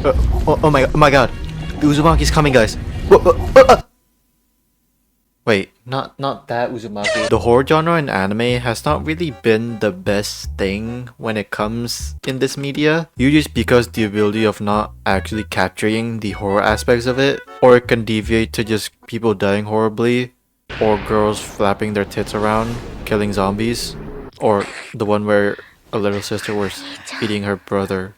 Oh my god. The Uzumaki's coming, guys. Wait, not that Uzumaki. The horror genre in anime has not really been the best thing when it comes in this media. Usually because the ability of not actually capturing the horror aspects of it, or it can deviate to just people dying horribly, or girls flapping their tits around, killing zombies, or the one where a little sister was eating her brother,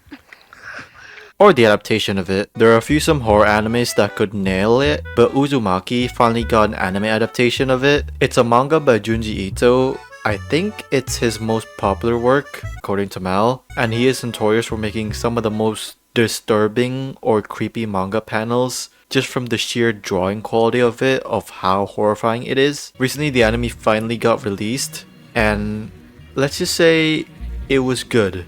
or the adaptation of it. There are a few some horror animes that could nail it, but Uzumaki finally got an anime adaptation of it. It's a manga by Junji Ito. I think it's his most popular work, according to Mal, and he is notorious for making some of the most disturbing or creepy manga panels just from the sheer drawing quality of it, of how horrifying it is. Recently, the anime finally got released, and let's just say it was good.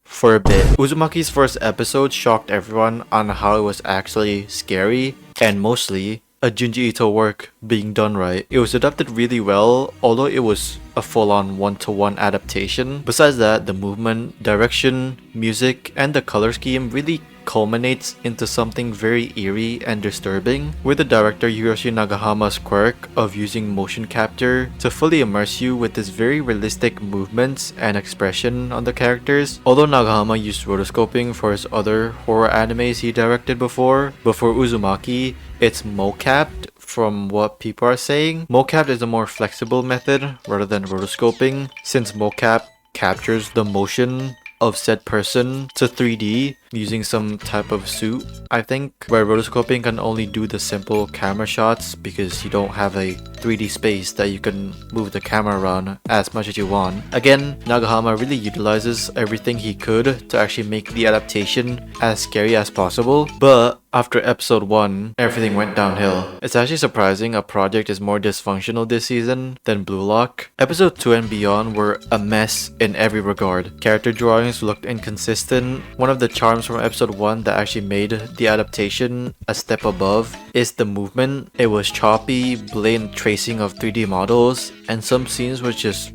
For a bit. Uzumaki's first episode shocked everyone on how it was actually scary, and mostly a Junji Ito work being done right. It was adapted really well, although it was a full-on one-to-one adaptation. Besides that, the movement, direction, music, and the color scheme really culminates into something very eerie and disturbing, with the director Hiroshi Nagahama's quirk of using motion capture to fully immerse you with this very realistic movements and expression on the characters. Although Nagahama used rotoscoping for his other horror animes he directed before Uzumaki, it's mocapped from what people are saying. Mocap is a more flexible method rather than rotoscoping, since mocap captures the motion of said person to 3D using some type of suit, I think, where rotoscoping can only do the simple camera shots because you don't have a 3D space that you can move the camera around as much as you want. Again, Nagahama really utilizes everything he could to actually make the adaptation as scary as possible, but after episode 1, everything went downhill. It's actually surprising a project is more dysfunctional this season than Blue Lock. Episode 2 and beyond were a mess in every regard. Character drawings looked inconsistent. One of the charms from episode 1 that actually made the adaptation a step above is the movement. It was choppy, blatant tracing of 3D models, and some scenes was just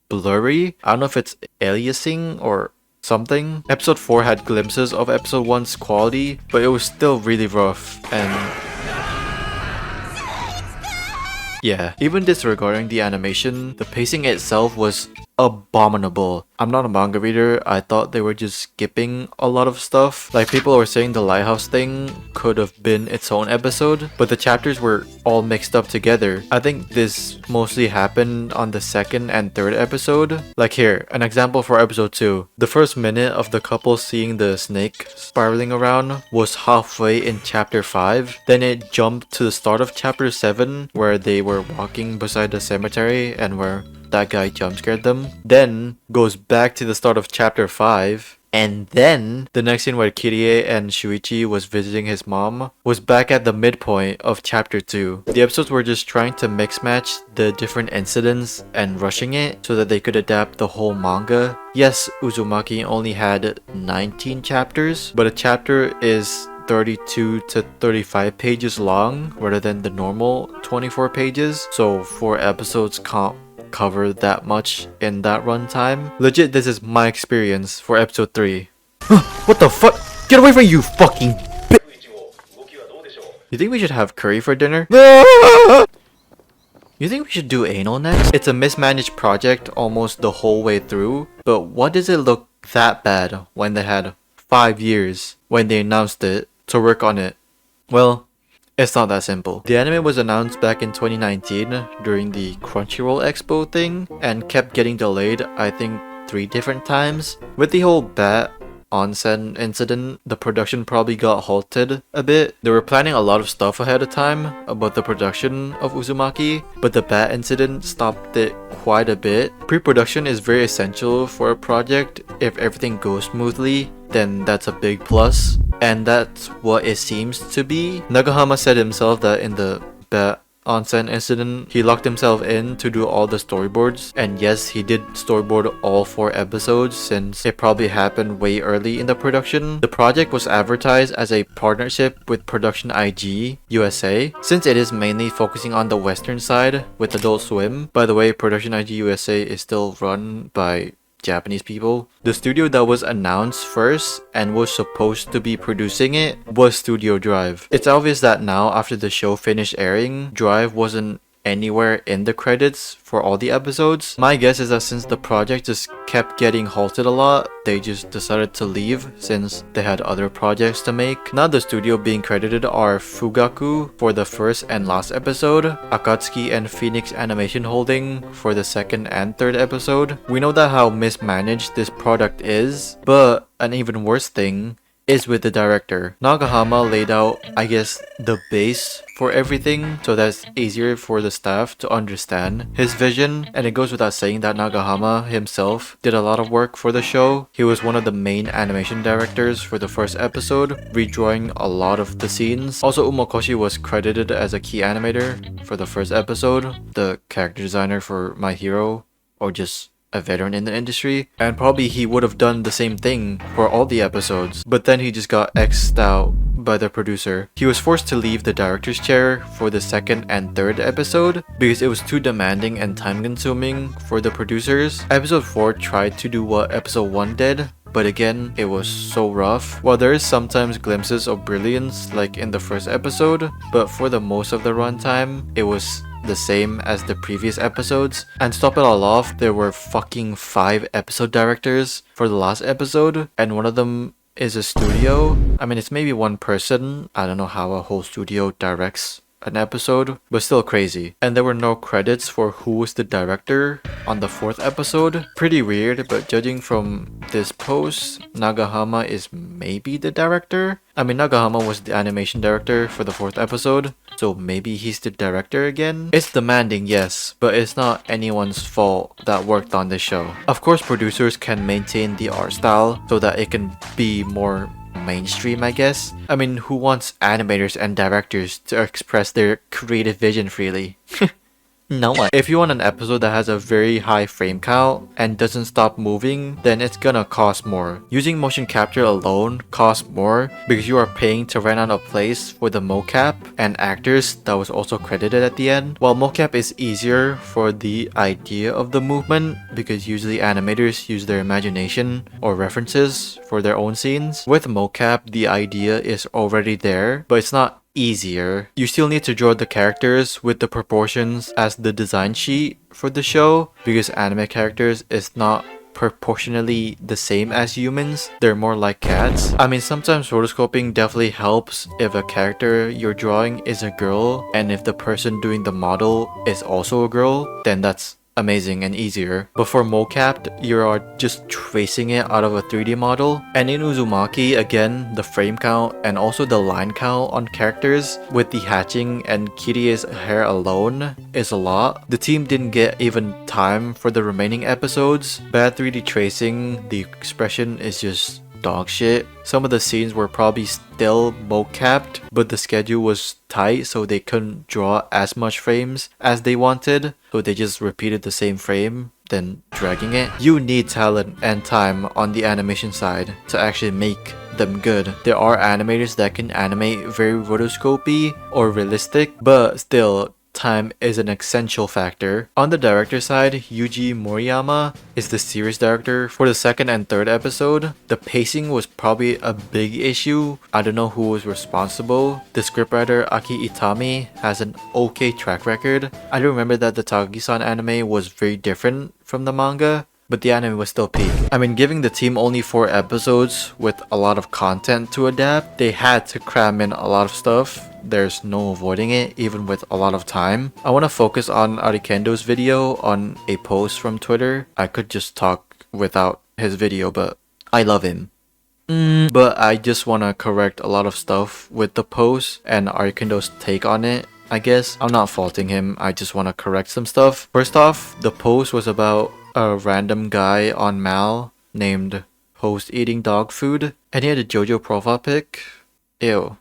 blurry. I don't know if it's aliasing or something. Episode 4 had glimpses of episode 1's quality, but it was still really rough, and yeah, even disregarding the animation, the pacing itself was abominable. I'm not a manga reader. I thought they were just skipping a lot of stuff. Like, people were saying the lighthouse thing could have been its own episode, but the chapters were all mixed up together. I think this mostly happened on the second and third episode. Like here, an example for episode 2. The first minute of the couple seeing the snake spiraling around was halfway in chapter 5. Then it jumped to the start of chapter 7 where they were walking beside the cemetery and where that guy jump scared them. Then goes back to the start of chapter 5, and then the next scene where Kirie and Shuichi was visiting his mom was back at the midpoint of chapter 2. The episodes were just trying to mix match the different incidents and rushing it so that they could adapt the whole manga. Yes, Uzumaki only had 19 chapters, but a chapter is 32 to 35 pages long rather than the normal 24 pages, so 4 episodes can't cover that much in that runtime. Legit, this is my experience for episode 3. What the fuck? Get away from you, fucking bitch! You think we should have curry for dinner? You think we should do anal next? It's a mismanaged project almost the whole way through, but what does it look that bad when they had 5 years when they announced it to work on it? Well, it's not that simple. The anime was announced back in 2019 during the Crunchyroll Expo thing and kept getting delayed, I think 3 different times. With the whole bat onsen incident, the production probably got halted a bit. They were planning a lot of stuff ahead of time about the production of Uzumaki, but the bat incident stopped it quite a bit. Pre-production is very essential for a project. If everything goes smoothly, then that's a big plus, and that's what it seems to be. Nagahama said himself that in the bat onsen incident, he locked himself in to do all the storyboards, and yes, he did storyboard all 4 episodes since it probably happened way early in the production. The project was advertised as a partnership with Production IG USA, since it is mainly focusing on the western side with Adult Swim. By the way, Production IG USA is still run by Japanese people. The studio that was announced first and was supposed to be producing it was Studio Drive. It's obvious that now, after the show finished airing, Drive wasn't anywhere in the credits for all the episodes. My guess is that since the project just kept getting halted a lot, they just decided to leave since they had other projects to make. Now the studio being credited are Fugaku for the first and last episode, Akatsuki and Phoenix Animation Holding for the second and third episode. We know that how mismanaged this product is, but an even worse thing is with the director. Nagahama laid out, I guess, the base for everything so that's easier for the staff to understand his vision, and it goes without saying that Nagahama himself did a lot of work for the show. He was one of the main animation directors for the first episode, redrawing a lot of the scenes. Also, Umokoshi was credited as a key animator for the first episode, the character designer for My Hero, or just a veteran in the industry, and probably he would have done the same thing for all the episodes, but then he just got X'd out by the producer. He was forced to leave the director's chair for the second and third episode because it was too demanding and time consuming for the producers. Episode 4 tried to do what episode 1 did, but again, it was so rough. While there is sometimes glimpses of brilliance like in the first episode, but for the most of the runtime, it was the same as the previous episodes. And to top it all off, there were fucking 5 episode directors for the last episode, and one of them is a studio. I mean, it's maybe one person. I don't know how a whole studio directs an episode, but still crazy. And there were no credits for who was the director on the 4th episode. Pretty weird, but judging from this post, Nagahama is maybe the director. I mean, Nagahama was the animation director for the 4th episode, so maybe he's the director again. It's demanding, yes, but it's not anyone's fault that worked on this show. Of course, producers can maintain the art style so that it can be more mainstream, I guess. I mean, who wants animators and directors to express their creative vision freely? No one. If you want an episode that has a very high frame count and doesn't stop moving, then it's gonna cost more. Using motion capture alone costs more because you are paying to rent out a place for the mocap and actors that was also credited at the end. While mocap is easier for the idea of the movement because usually animators use their imagination or references for their own scenes. With mocap, the idea is already there, but it's not easier. You still need to draw the characters with the proportions as the design sheet for the show because anime characters is not proportionally the same as humans. They're more like cats. I mean, sometimes rotoscoping definitely helps if a character you're drawing is a girl, and if the person doing the model is also a girl, then that's amazing and easier. But for mocap, you are just tracing it out of a 3D model. And in Uzumaki, again, the frame count and also the line count on characters with the hatching and Kirie's hair alone is a lot. The team didn't get even time for the remaining episodes. Bad 3D tracing, the expression is just dog shit. Some of the scenes were probably still mocapped, but the schedule was tight, so they couldn't draw as much frames as they wanted, so they just repeated the same frame, then dragging it. You need talent and time on the animation side to actually make them good. There are animators that can animate very rotoscopy or realistic, but still, time is an essential factor. On the director side, Yuji Moriyama is the series director for the second and third episode. The pacing was probably a big issue. I don't know who was responsible. The scriptwriter Aki Itami has an okay track record. I do remember that the Takagi-san anime was very different from the manga, but the anime was still peak. I mean, giving the team only 4 episodes with a lot of content to adapt, they had to cram in a lot of stuff. There's no avoiding it, even with a lot of time. I want to focus on Arikendo's video on a post from Twitter. I could just talk without his video, but I love him. But I just want to correct a lot of stuff with the post and Arikendo's take on it. I guess I'm not faulting him, I just want to correct some stuff. First off, the post was about a random guy on Mal named Host eating dog food, and he had a JoJo profile pic. Ew.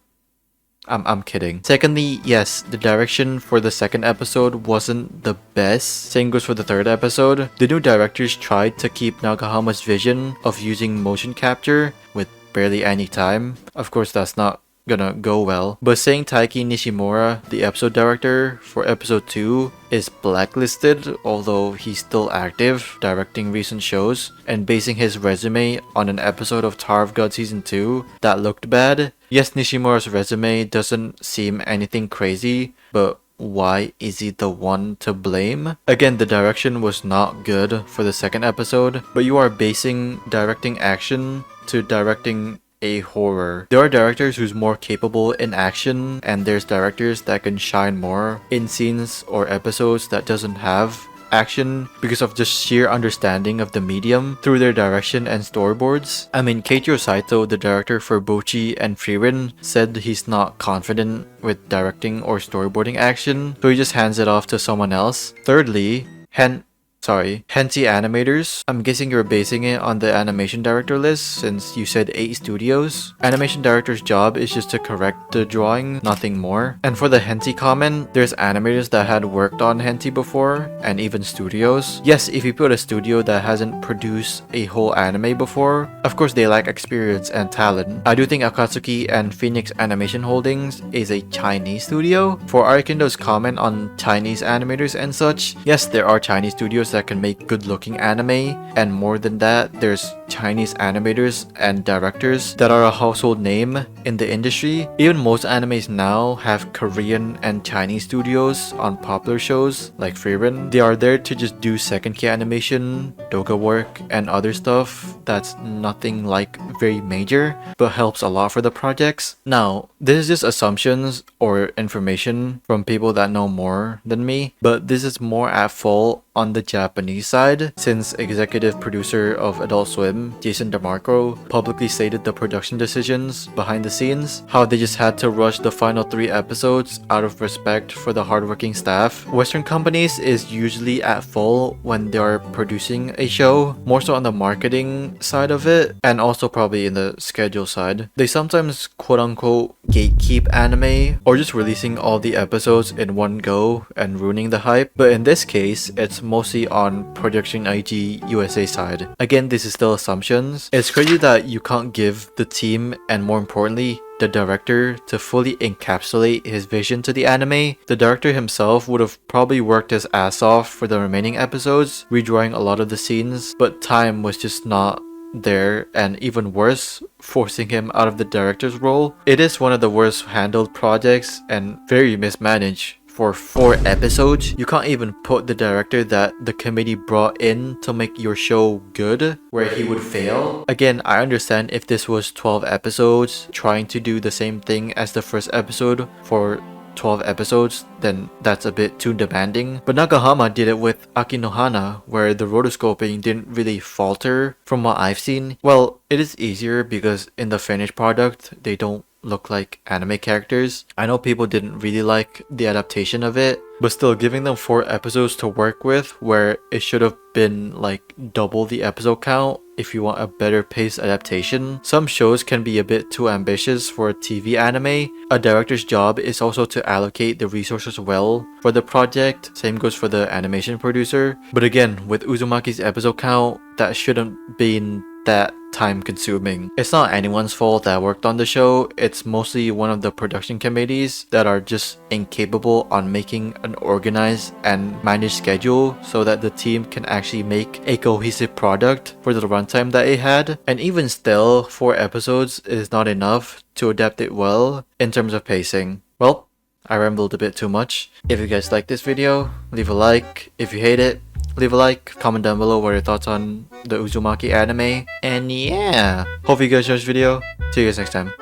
I'm kidding. Secondly, yes, the direction for the second episode wasn't the best. Same goes for the third episode. The new directors tried to keep Nagahama's vision of using motion capture with barely any time. Of course, that's not gonna go well. But saying Taiki Nishimura, the episode director for episode 2, is blacklisted, although he's still active directing recent shows, and basing his resume on an episode of Tower of God Season 2 that looked bad. Yes, Nishimura's resume doesn't seem anything crazy, but why is he the one to blame? Again, the direction was not good for the second episode, but you are basing directing action to directing a horror. There are directors who's more capable in action, and there's directors that can shine more in scenes or episodes that doesn't have action because of just sheer understanding of the medium through their direction and storyboards. I mean, Keiichiro Saito, the director for Bocchi and Frieren, said he's not confident with directing or storyboarding action, so he just hands it off to someone else. Thirdly, Henty animators. I'm guessing you're basing it on the animation director list since you said 8 studios. Animation director's job is just to correct the drawing, nothing more. And for the Henty comment, there's animators that had worked on Henty before, and even studios. Yes, if you put a studio that hasn't produced a whole anime before, of course they lack experience and talent. I do think Akatsuki and Phoenix Animation Holdings is a Chinese studio. For Arikendo's comment on Chinese animators and such, yes, there are Chinese studios that can make good looking anime, and more than that, there's Chinese animators and directors that are a household name in the industry. Even most animes now have Korean and Chinese studios on popular shows like Frieren. They are there to just do second key animation, doga work, and other stuff that's nothing like very major, but helps a lot for the projects. Now, this is just assumptions or information from people that know more than me, but this is more at fault on the Japanese side, since executive producer of Adult Swim, Jason DeMarco, publicly stated the production decisions behind the scenes, how they just had to rush the final 3 episodes out of respect for the hardworking staff. Western companies is usually at fault when they are producing a show, more so on the marketing side of it, and also probably in the schedule side. They sometimes quote-unquote gatekeep anime, or just releasing all the episodes in one go and ruining the hype, but in this case, it's mostly on Production IG USA side. Again, this is still assumptions. It's crazy that you can't give the team, and more importantly, the director, to fully encapsulate his vision to the anime. The director himself would have probably worked his ass off for the remaining episodes, redrawing a lot of the scenes, but time was just not there, and even worse, forcing him out of the director's role. It is one of the worst handled projects and very mismanaged. For 4 episodes, you can't even put the director that the committee brought in to make your show good, where he would fail. Again, I understand if this was 12 episodes, trying to do the same thing as the first episode for 12 episodes, then that's a bit too demanding. But Nakahama did it with Akinohana, where the rotoscoping didn't really falter from what I've seen. Well, it is easier because in the finished product, they don't look like anime characters. I know people didn't really like the adaptation of it, but still, giving them 4 episodes to work with, where it should have been like double the episode count if you want a better paced adaptation. Some shows can be a bit too ambitious for a TV anime. A director's job is also to allocate the resources well for the project. Same goes for the animation producer. But again, with Uzumaki's episode count, that shouldn't been that time consuming. It's not anyone's fault that worked on the show, it's mostly one of the production committees that are just incapable on making an organized and managed schedule so that the team can actually make a cohesive product for the runtime that it had. And even still, 4 episodes is not enough to adapt it well in terms of pacing. Well, I rambled a bit too much. If you guys like this video, leave a like. If you hate it, leave a like, comment down below what your thoughts on the Uzumaki anime, and yeah, hope you guys enjoyed this video. See you guys next time.